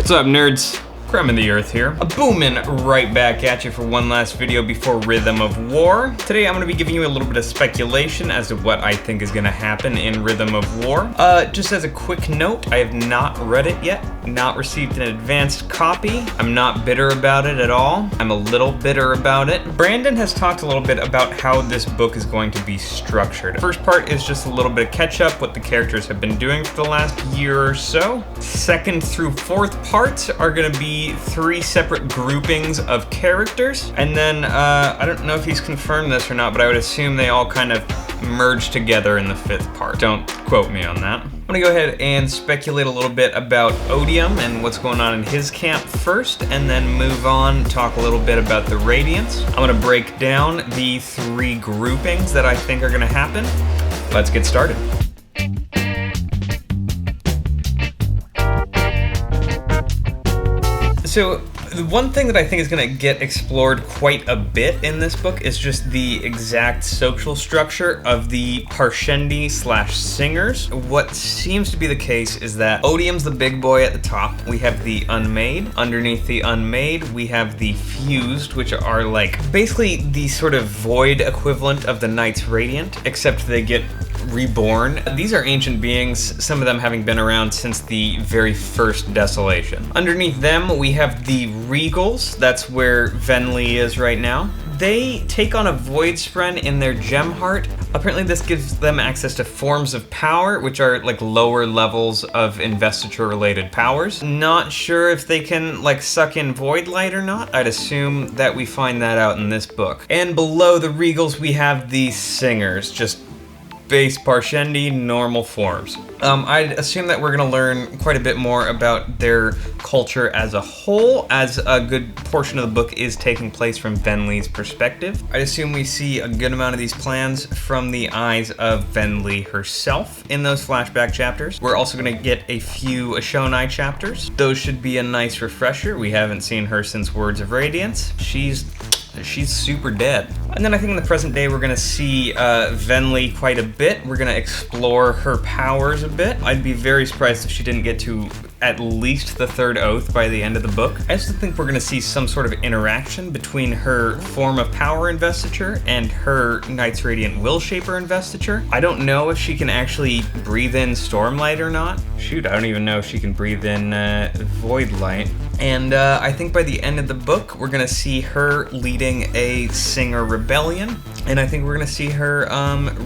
What's up, nerds? Crem of the Earth here. Booming right back at you for one last video before Rhythm of War. Today I'm going to be giving you a little bit of speculation as to what I think is going to happen in Rhythm of War. Just as a quick note, I have not read it yet, not received an advanced copy. I'm not bitter about it at all. I'm a little bitter about it. Brandon has talked a little bit about how this book is going to be structured. The first part is just a little bit of catch up, what the characters have been doing for the last year or so. Second through fourth parts are going to be 3 separate groupings of characters, and then I don't know if he's confirmed this or not, but I would assume they all kind of merge together in the 5th part. Don't quote me on that. I'm gonna go ahead and speculate a little bit about Odium and what's going on in his camp first, and then move on, talk a little bit about the Radiants. I'm gonna break down the 3 groupings that I think are gonna happen. Let's get started. So, the one thing that I think is going to get explored quite a bit in this book is just the exact social structure of the Parshendy / singers. What seems to be the case is that Odium's the big boy at the top. We have the Unmade. Underneath the Unmade, we have the Fused, which are like basically the sort of void equivalent of the Knights Radiant, except they get reborn. These are ancient beings, some of them having been around since the very first Desolation. Underneath them, we have the Regals. That's where Venli is right now. They take on a Void Spren in their Gem Heart. Apparently this gives them access to forms of power, which are like lower levels of investiture related powers. Not sure if they can like suck in Void Light or not. I'd assume that we find that out in this book. And below the Regals we have the Singers, just base Parshendy, normal forms. I'd assume that we're gonna learn quite a bit more about their culture as a whole, as a good portion of the book is taking place from Venli's perspective. I'd assume we see a good amount of these plans from the eyes of Venli herself in those flashback chapters. We're also gonna get a few Ashonai chapters. Those should be a nice refresher. We haven't seen her since Words of Radiance. She's super dead. And then I think in the present day we're gonna see Venli quite a bit. We're gonna explore her powers a bit. I'd be very surprised if she didn't get to at least the 3rd oath by the end of the book. I also think we're gonna see some sort of interaction between her form of power investiture and her Knights Radiant Will Shaper investiture. I don't know if she can actually breathe in Stormlight or not. Shoot, I don't even know if she can breathe in Void Light. And I think by the end of the book, we're gonna see her leading a Singer rebellion. And I think we're gonna see her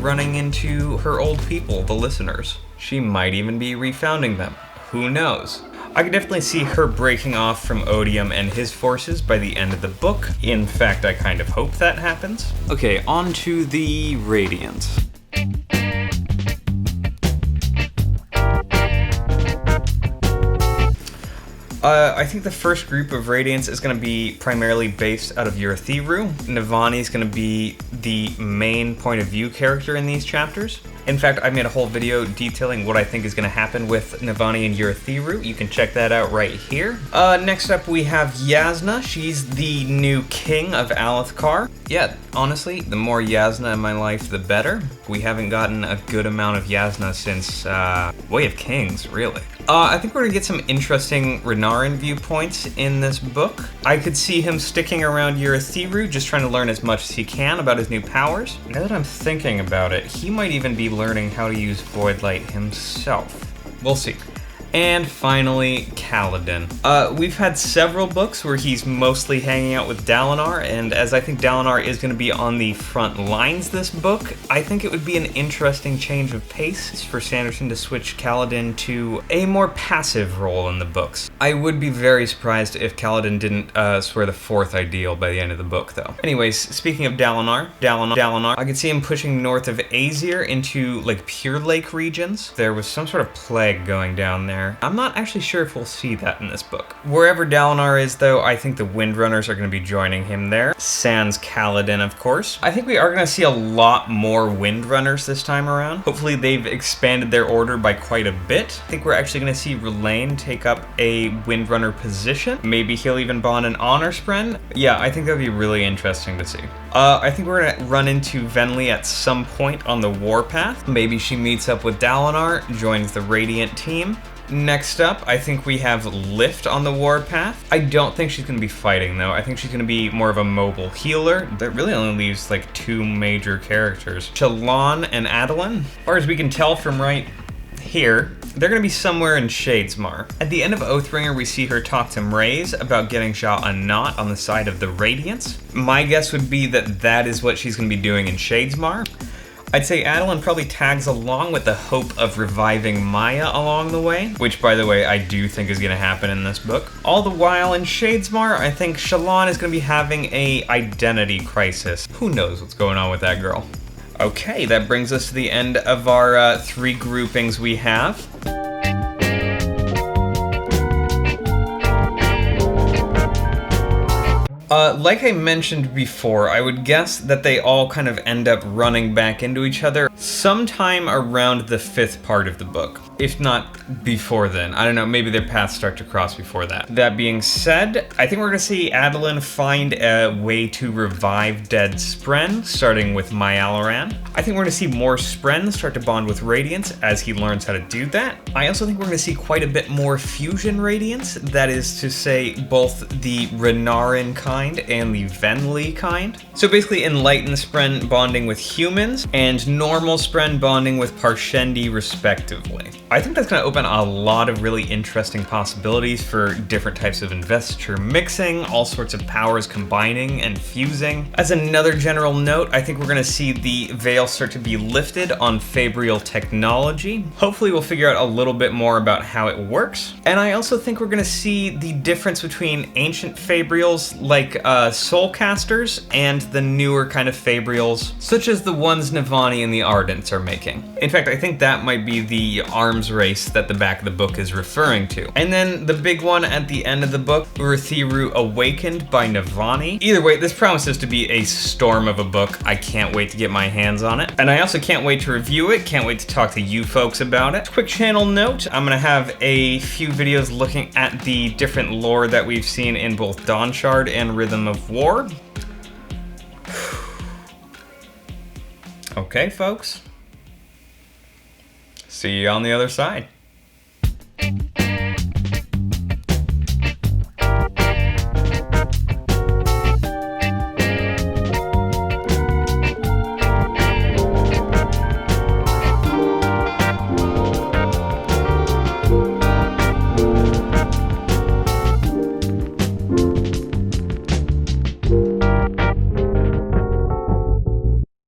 running into her old people, the listeners. She might even be refounding them. Who knows? I could definitely see her breaking off from Odium and his forces by the end of the book. In fact, I kind of hope that happens. Okay, on to the Radiants. I think the first group of Radiants is going to be primarily based out of Urithiru. Navani is going to be the main point of view character in these chapters. In fact, I made a whole video detailing what I think is going to happen with Navani and Urithiru. You can check that out right here. Next up we have Yasna. She's the new king of Alethkar. Yeah, honestly, the more Yasna in my life, the better. We haven't gotten a good amount of Yasna since Way of Kings, really. I think we're gonna get some interesting Renarin viewpoints in this book. I could see him sticking around Urithiru, just trying to learn as much as he can about his new powers. Now that I'm thinking about it, he might even be learning how to use Void Light himself. We'll see. And finally, Kaladin. We've had several books where he's mostly hanging out with Dalinar, and as I think Dalinar is going to be on the front lines this book, I think it would be an interesting change of pace for Sanderson to switch Kaladin to a more passive role in the books. I would be very surprised if Kaladin didn't swear the 4th ideal by the end of the book, though. Anyways, speaking of Dalinar, I could see him pushing north of Aesir into, like, Pure Lake regions. There was some sort of plague going down there. I'm not actually sure if we'll see that in this book. Wherever Dalinar is, though, I think the Windrunners are going to be joining him there. Sans Kaladin, of course. I think we are going to see a lot more Windrunners this time around. Hopefully they've expanded their order by quite a bit. I think we're actually going to see R'Lain take up a Windrunner position. Maybe he'll even bond an Honor Spren. Yeah, I think that would be really interesting to see. I think we're going to run into Venli at some point on the warpath. Maybe she meets up with Dalinar, joins the Radiant team. Next up, I think we have Lift on the warpath. I don't think she's going to be fighting, though. I think she's going to be more of a mobile healer. That really only leaves like 2 major characters. Shallan and Adolin. As far as we can tell from right here, they're going to be somewhere in Shadesmar. At the end of Oathbringer, we see her talk to Mraize about getting Jah a knot on the side of the Radiance. My guess would be that that is what she's going to be doing in Shadesmar. I'd say Adolin probably tags along with the hope of reviving Maya along the way, which, by the way, I do think is going to happen in this book. All the while in Shadesmar, I think Shallan is going to be having a identity crisis. Who knows what's going on with that girl? Okay, that brings us to the end of our 3 groupings we have. Like I mentioned before, I would guess that they all kind of end up running back into each other sometime around the 5th part of the book, if not before then. I don't know, maybe their paths start to cross before that. That being said, I think we're going to see Adolin find a way to revive dead Spren, starting with Myalaran. I think we're going to see more Spren start to bond with Radiance as he learns how to do that. I also think we're going to see quite a bit more Fusion Radiance, that is to say, both the Renarin kind and the Venli kind. So basically enlightened Spren bonding with humans and normal Spren bonding with Parshendy respectively. I think that's going to open a lot of really interesting possibilities for different types of investiture mixing, all sorts of powers combining and fusing. As another general note, I think we're going to see the veil start to be lifted on Fabrial technology. Hopefully we'll figure out a little bit more about how it works. And I also think we're going to see the difference between ancient Fabrials like Soulcasters and the newer kind of Fabrials, such as the ones Navani and the Ardents are making. In fact, I think that might be the arms race that the back of the book is referring to. And then the big one at the end of the book, Urithiru Awakened by Navani. Either way, this promises to be a storm of a book. I can't wait to get my hands on it. And I also can't wait to review it, can't wait to talk to you folks about it. Quick channel note, I'm gonna have a few videos looking at the different lore that we've seen in both Dawnshard and Rhythm of War. Okay, folks. See you on the other side.